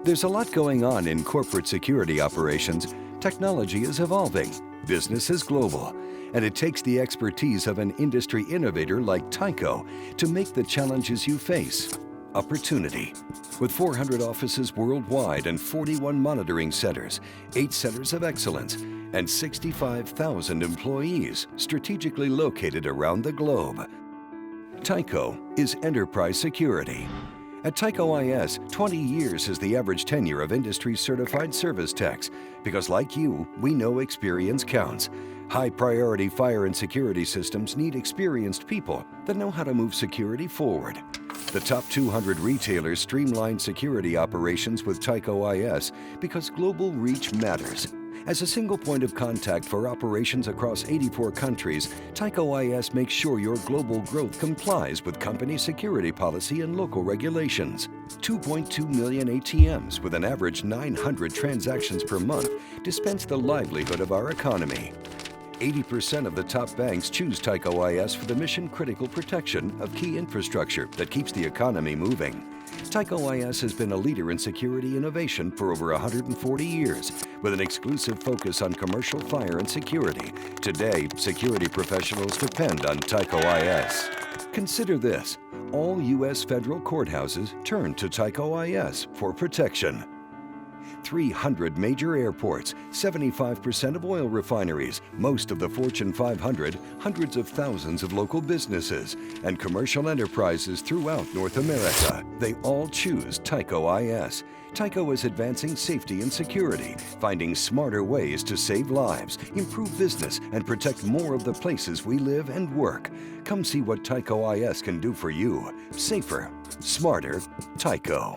There's a lot going on in corporate security operations. Technology is evolving, business is global, and it takes the expertise of an industry innovator like Tyco to make the challenges you face opportunity. With 400 offices worldwide and 41 monitoring centers, 8 centers of excellence, and 65,000 employees strategically located around the globe. Tyco is enterprise security. At Tyco IS, 20 years is the average tenure of industry-certified service techs, because like you, we know experience counts. High-priority fire and security systems need experienced people that know how to move security forward. The top 200 retailers streamline security operations with Tyco IS because global reach matters. As a single point of contact for operations across 84 countries, Tyco IS makes sure your global growth complies with company security policy and local regulations. 2.2 million ATMs with an average 900 transactions per month dispense the livelihood of our economy. 80% of the top banks choose Tyco IS for the mission-critical protection of key infrastructure that keeps the economy moving. Tyco IS has been a leader in security innovation for over 140 years, with an exclusive focus on commercial fire and security. Today, security professionals depend on Tyco IS. Consider this: all U.S. federal courthouses turn to Tyco IS for protection. 300 major airports, 75% of oil refineries, most of the Fortune 500, hundreds of thousands of local businesses, and commercial enterprises throughout North America. They all choose Tyco IS. Tyco is advancing safety and security, finding smarter ways to save lives, improve business, and protect more of the places we live and work. Come see what Tyco IS can do for you. Safer, smarter, Tyco.